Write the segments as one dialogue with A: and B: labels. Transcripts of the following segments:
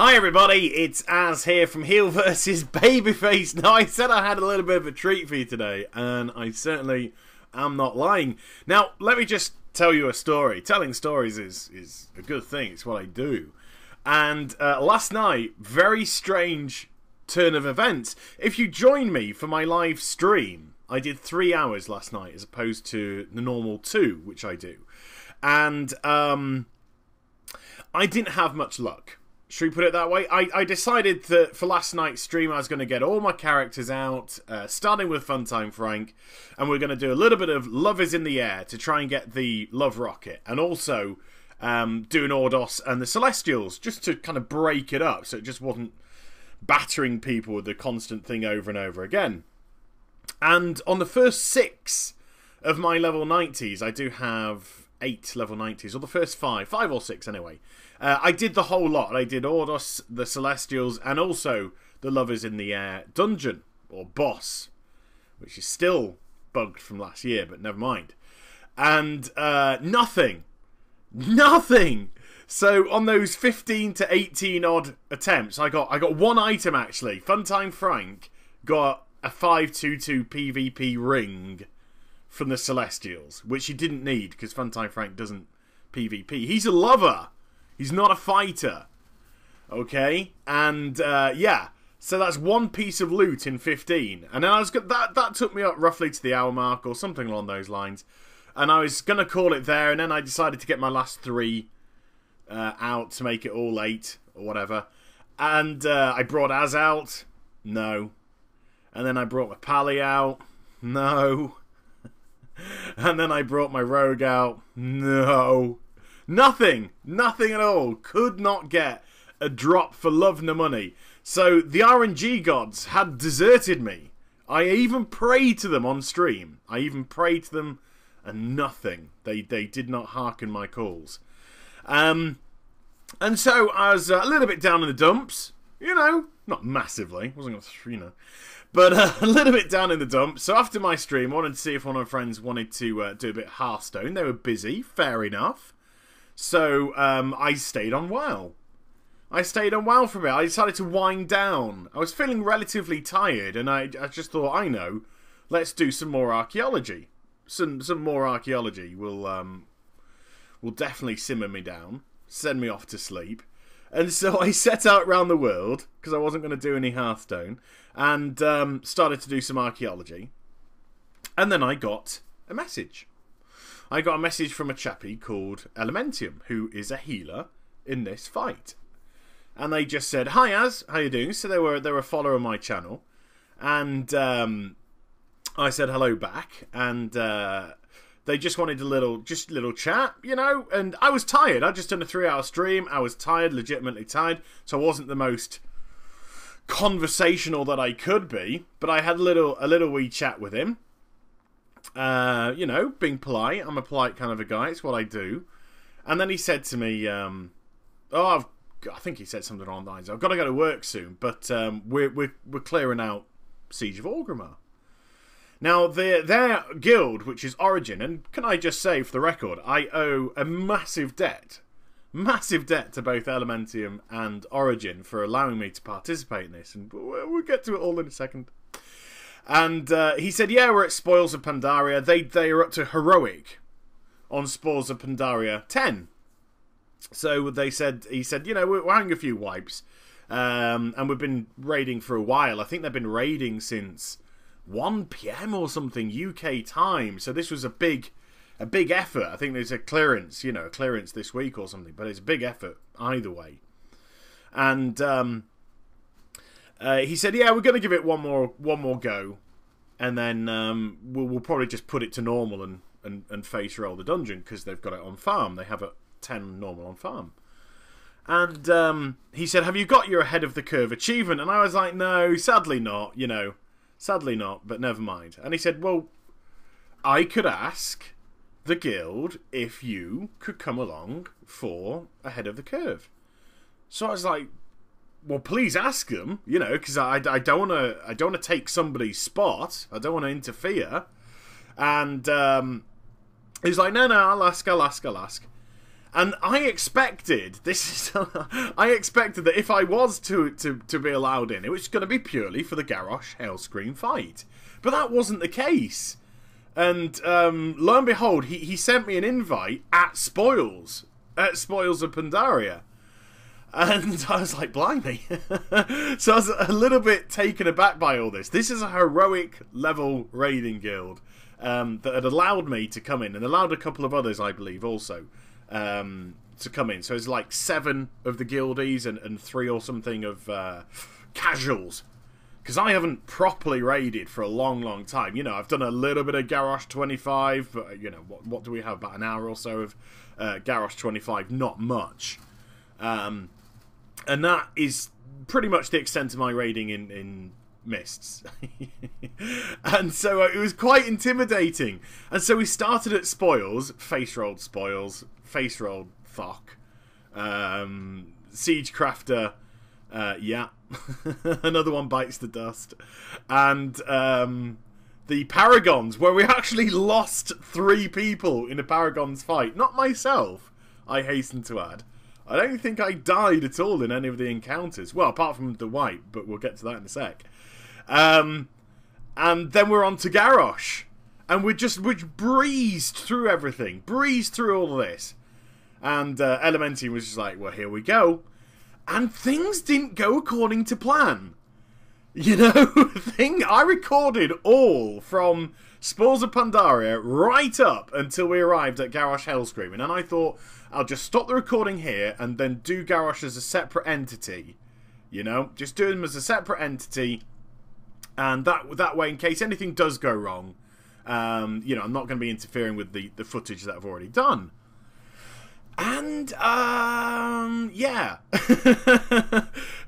A: Hi everybody, it's Az here from Heel vs Babyface. Now, I said I had a little bit of a treat for you today, and I certainly am not lying. Now, let me just tell you a story. Telling stories is a good thing, it's what I do. And last night, very strange turn of events. If you join me for my live stream, I did 3 hours last night as opposed to the normal 2, which I do. And I didn't have much luck. Should we put it that way? I decided that for last night's stream I was going to get all my characters out, starting with Funtime Frank, and we're going to do a little bit of Love is in the Air to try and get the Love Rocket, and also doing Ordos and the Celestials, just to kind of break it up so it just wasn't battering people with the constant thing over and over again. And on the first 6 of my level 90s, I do have 8 level 90s, or the first 5 or 6 anyway. I did the whole lot. I did Ordos, the Celestials, and also the Lovers in the Air dungeon, or boss, which is still bugged from last year, but never mind. And nothing. So on those 15 to 18 odd attempts, I got one item actually. Funtime Frank got a 522 PvP ring from the Celestials, which he didn't need because Funtime Frank doesn't PvP. He's a lover. He's not a fighter. Okay? And, yeah. So that's one piece of loot in 15. And then that took me up roughly to the hour mark or something along those lines. And I was going to call it there, and then I decided to get my last 3 out to make it all 8 or whatever. And I brought Az out. No. And then I brought my Pally out. No. And then I brought my Rogue out. No. Nothing at all. Could not get a drop for love nor money. So the RNG gods had deserted me. I even prayed to them on stream. And nothing. They did not hearken my calls. And so I was a little bit down in the dumps. You know, not massively. Wasn't going to, you know. But a little bit down in the dumps. So after my stream, I wanted to see if one of my friends wanted to do a bit of Hearthstone. They were busy. Fair enough. So, I stayed on WoW. I stayed on WoW for a bit. I decided to wind down. I was feeling relatively tired, and I just thought, I know, let's do some more archaeology. Some more archaeology will definitely simmer me down, send me off to sleep. And so I set out around the world, because I wasn't going to do any Hearthstone, and started to do some archaeology. And then I got a message. I got a message from a chappie called Elementium, who is a healer in this fight. And they just said, "Hi Az, how you doing?" So they were a follower on my channel. And I said hello back. And they just wanted a little chat, you know. And I was tired. I just done a 3-hour stream. I was tired, legitimately tired. So I wasn't the most conversational that I could be. But I had a little wee chat with him. You know, being polite. I'm a polite kind of a guy. It's what I do. And then he said to me, I think he said something along the lines, "I've got to go to work soon, but we're clearing out Siege of Orgrimmar." Now, their guild, which is Origin, and can I just say for the record, I owe a massive debt to both Elementium and Origin for allowing me to participate in this, and we'll get to it all in a second. And he said, yeah, we're at Spoils of Pandaria. They are up to Heroic on Spoils of Pandaria 10. So he said, you know, we're having a few wipes. And we've been raiding for a while. I think they've been raiding since 1 PM or something UK time. So this was a big effort. I think there's a clearance this week or something. But it's a big effort either way. And he said, yeah, we're going to give it one more go, and then we'll probably just put it to normal and face roll the dungeon, because they've got it on farm. They have it 10 normal on farm. And he said, have you got your ahead of the curve achievement? And I was like, no, sadly not, you know. Sadly not, but never mind. And he said, well, I could ask the guild if you could come along for ahead of the curve. So I was like, well, please ask them, you know, because I don't want to take somebody's spot. I don't want to interfere. And he's like, no, I'll ask. And I expected I expected that if I was to be allowed in, it was going to be purely for the Garrosh Hailscream fight. But that wasn't the case. And lo and behold, he sent me an invite at Spoils of Pandaria. And I was like, blimey. So I was a little bit taken aback by all this. This is a heroic level raiding guild that had allowed me to come in, and allowed a couple of others, I believe, also to come in. So it's like 7 of the guildies and 3 or something of casuals. Because I haven't properly raided for a long, long time. You know, I've done a little bit of Garrosh 25, but, you know, what do we have? About an hour or so of Garrosh 25, not much. And that is pretty much the extent of my raiding in Mists. And so it was quite intimidating. And so we started at Spoils, face-rolled Spoils, face-rolled Thok, Siege Crafter, yeah, another one bites the dust, and the Paragons, where we actually lost 3 people in a Paragons fight. Not myself, I hasten to add. I don't think I died at all in any of the encounters. Well, apart from the wipe, but we'll get to that in a sec. And then we're on to Garrosh. And we breezed through everything. Breezed through all of this. And Elementi was just like, well, here we go. And things didn't go according to plan. You know, I recorded all from Spoils of Pandaria right up until we arrived at Garrosh Hailscream. And I thought, I'll just stop the recording here and then do Garrosh as a separate entity. You know, just do them as a separate entity. And that way, in case anything does go wrong, you know, I'm not going to be interfering with the footage that I've already done. And, yeah.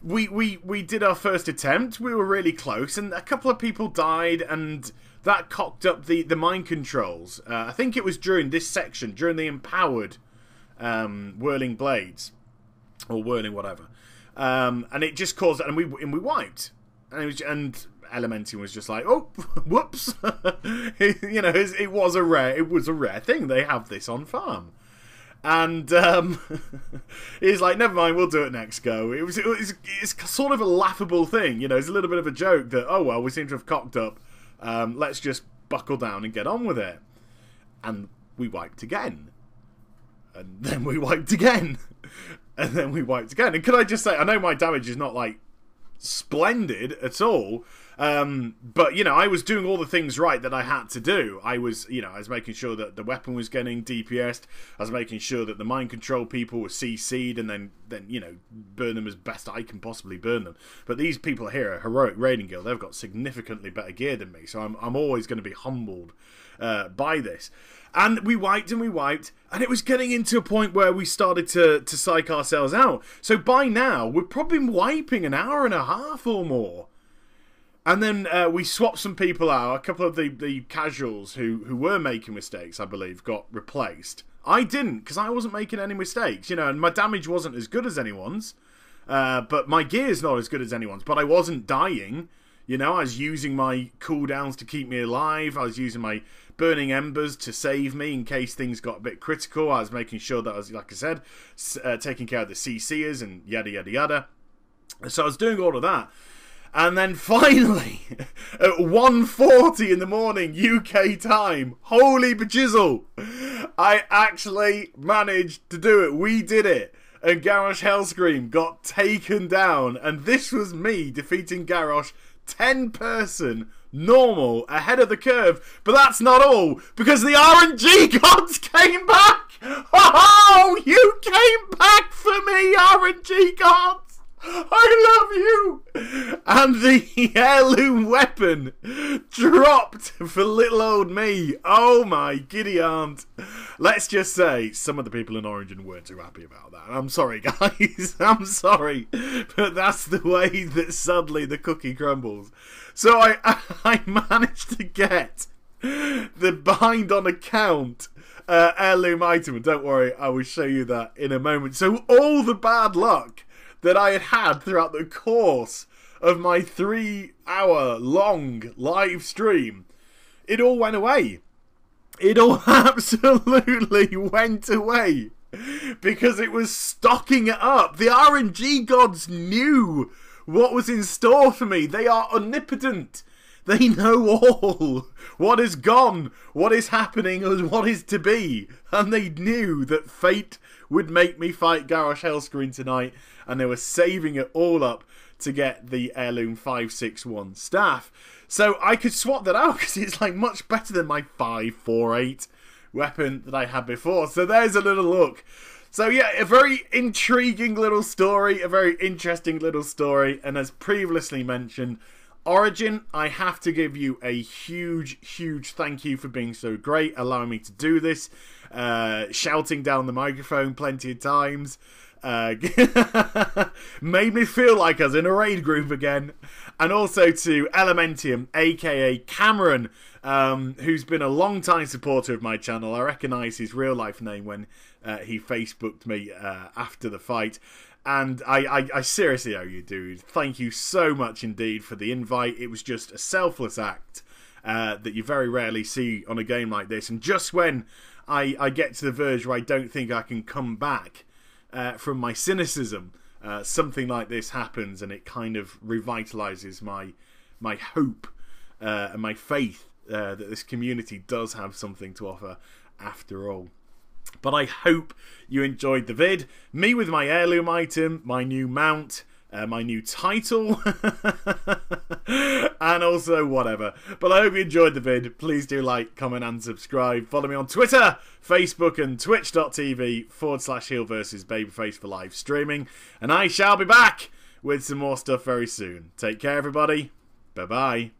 A: we did our first attempt. We were really close, and a couple of people died, and that cocked up the mind controls. I think it was during this section, during the empowered whirling blades, or whirling whatever. And it just caused, and we wiped. And Elementi was just like, oh, whoops. You know, it was a rare thing. They have this on farm. And he's like, never mind, we'll do it next go. It's sort of a laughable thing, you know. It's a little bit of a joke that, oh well, we seem to have cocked up. Let's just buckle down and get on with it. And we wiped again. And then we wiped again. And then we wiped again. And can I just say, I know my damage is not like splendid at all. But, you know, I was doing all the things right that I had to do. I was making sure that the weapon was getting DPS'd. I was making sure that the mind control people were CC'd and then you know, burn them as best I can possibly burn them. But these people here are Heroic Raiding Guild. They've got significantly better gear than me. So I'm always going to be humbled by this. And we wiped, and it was getting into a point where we started to psych ourselves out. So by now, we're probably wiping an hour and a half or more. And then we swapped some people out. A couple of the casuals who were making mistakes, I believe, got replaced. I didn't, because I wasn't making any mistakes, you know, and my damage wasn't as good as anyone's. But my gear's not as good as anyone's. But I wasn't dying, you know. I was using my cooldowns to keep me alive. I was using my burning embers to save me in case things got a bit critical. I was making sure that I was, like I said, taking care of the CC'ers and yada, yada, yada. So I was doing all of that. And then finally, at 1:40 in the morning UK time, holy bejizzle, I actually managed to do it. We did it. And Garrosh Hailscream got taken down. And this was me defeating Garrosh 10-person normal ahead of the curve. But that's not all, because the RNG gods came back. Oh, you came back for me, RNG gods. I love you! And the heirloom weapon dropped for little old me. Oh my giddy aunt. Let's just say some of the people in Origin weren't too happy about that. I'm sorry, guys. I'm sorry. But that's the way that suddenly the cookie crumbles. So I managed to get the bind on account heirloom item. And don't worry, I will show you that in a moment. So all the bad luck that I had throughout the course of my 3-hour long live stream, it all went away. It all absolutely went away. because it was stocking it up. The RNG gods knew what was in store for me. They are omnipotent. They know all. What is gone, what is happening, and what is to be. And they knew that fate would make me fight Garrosh Hellscreen tonight, and they were saving it all up to get the Heirloom 561 staff. So I could swap that out because it's like much better than my 548 weapon that I had before. So there's a little look. So yeah, a very intriguing little story, a very interesting little story, and as previously mentioned, Origin, I have to give you a huge, huge thank you for being so great, allowing me to do this, shouting down the microphone plenty of times, made me feel like I was in a raid group again, and also to Elementium, aka Cameron, who's been a long time supporter of my channel. I recognise his real life name when he Facebooked me after the fight. And I seriously owe you, dude. Thank you so much indeed for the invite. It was just a selfless act that you very rarely see on a game like this. And just when I get to the verge where I don't think I can come back from my cynicism, something like this happens, and it kind of revitalizes my hope and my faith that this community does have something to offer after all. But I hope you enjoyed the vid. Me with my heirloom item, my new mount, my new title, and also whatever. But I hope you enjoyed the vid. Please do like, comment and subscribe. Follow me on Twitter, Facebook and twitch.tv/heel versus babyface for live streaming. And I shall be back with some more stuff very soon. Take care everybody. Bye bye.